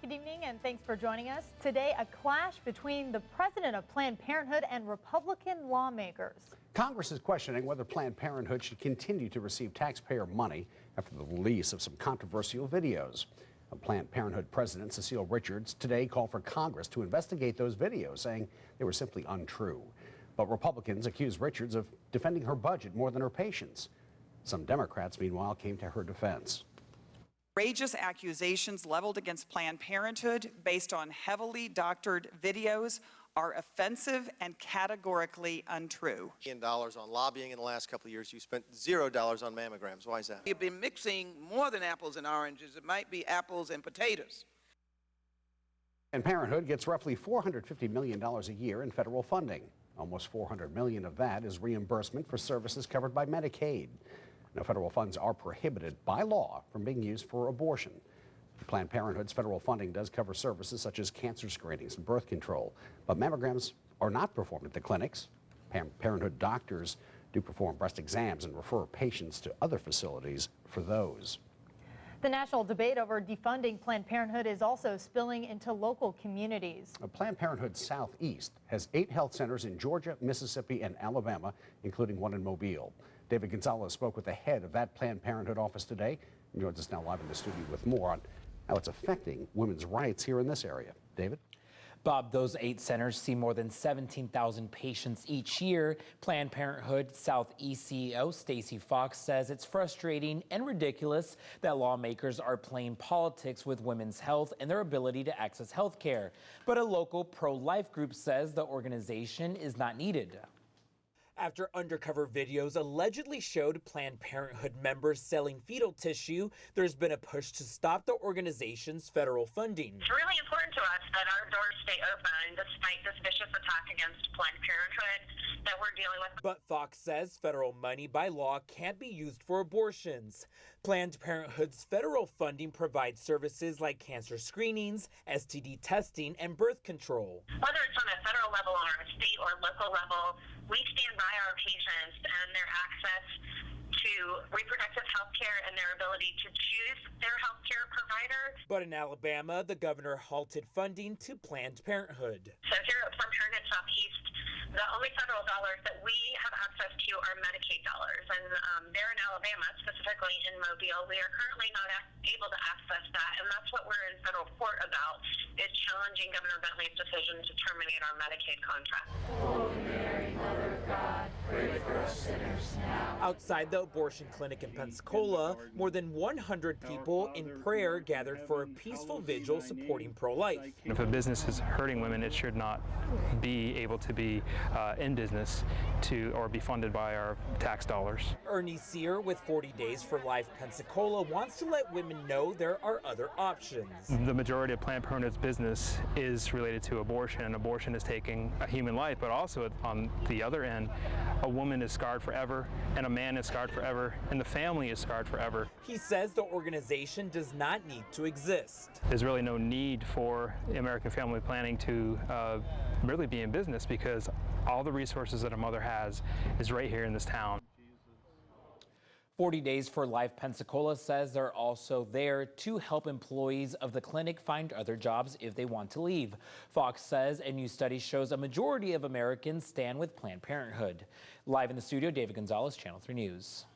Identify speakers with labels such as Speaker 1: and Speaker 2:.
Speaker 1: Good evening and thanks for joining us. Today, a clash between the president of Planned Parenthood and Republican lawmakers.
Speaker 2: Congress is questioning whether Planned Parenthood should continue to receive taxpayer money after the release of some controversial videos. Planned Parenthood President Cecile Richards today called for Congress to investigate those videos, saying they were simply untrue. But Republicans accuse Richards of defending her budget more than her patients. Some Democrats, meanwhile, came to her defense.
Speaker 3: Outrageous accusations leveled against Planned Parenthood based on heavily doctored videos are offensive and categorically untrue.
Speaker 4: $1 million on lobbying in the last couple of years. You spent $0 on mammograms. Why is that?
Speaker 5: You've been mixing more than apples and oranges. It might be apples and potatoes.
Speaker 2: Planned Parenthood gets roughly $450 million a year in federal funding. Almost $400 million of that is reimbursement for services covered by Medicaid. Now, federal funds are prohibited by law from being used for abortion. Planned Parenthood's federal funding does cover services such as cancer screenings and birth control, but mammograms are not performed at the clinics. Planned Parenthood doctors do perform breast exams and refer patients to other facilities for those.
Speaker 1: The national debate over defunding Planned Parenthood is also spilling into local communities.
Speaker 2: Planned Parenthood Southeast has 8 health centers in Georgia, Mississippi, and Alabama, including one in Mobile. David Gonzalez spoke with the head of that Planned Parenthood office today and joins us now live in the studio with more on how it's affecting women's rights here in this area. David?
Speaker 6: Bob, those 8 centers see more than 17,000 patients each year. Planned Parenthood Southeast CEO Stacey Fox says it's frustrating and ridiculous that lawmakers are playing politics with women's health and their ability to access health care. But a local pro-life group says the organization is not needed. After undercover videos allegedly showed Planned Parenthood members selling fetal tissue, there's been a push to stop the organization's federal funding.
Speaker 7: It's really important to us that our doors stay open despite this vicious attack against Planned Parenthood that we're dealing with.
Speaker 6: But Fox says federal money by law can't be used for abortions. Planned Parenthood's federal funding provides services like cancer screenings, STD testing, and birth control.
Speaker 7: Whether it's on a federal level or a state or local level, we stand by our patients and their access to reproductive health care and their ability to choose their health care provider.
Speaker 6: But in Alabama, the governor halted funding to Planned Parenthood.
Speaker 7: So here at Planned Parenthood Southeast, the only federal dollars that we have access to are Medicaid dollars. And there in Alabama, specifically in Mobile, we are currently not able to access that. And that's what we're in federal court about, is challenging Governor Bentley's decision to terminate our Medicaid contract.
Speaker 8: Holy Mary, Mother of God, pray for us sinners now.
Speaker 6: Outside the abortion clinic in Pensacola, more than 100 people in prayer gathered for a peaceful vigil supporting pro-life.
Speaker 9: If a business is hurting women, it should not be able to be in business or be funded by our tax dollars.
Speaker 6: Ernie with 40 Days for Life Pensacola wants to let women know there are other options.
Speaker 9: The majority of Planned Parenthood's business is related to abortion, and abortion is taking a human life, but also on the other end, a woman is scarred forever, and a man is scarred forever, and the family is scarred forever.
Speaker 6: He says the organization does not need to exist.
Speaker 9: There's really no need for American Family Planning to really be in business, because all the resources that a mother has is right here in this town.
Speaker 6: 40 Days for Life Pensacola says they're also there to help employees of the clinic find other jobs if they want to leave. Fox says a new study shows a majority of Americans stand with Planned Parenthood. Live in the studio, David Gonzalez, Channel 3 News.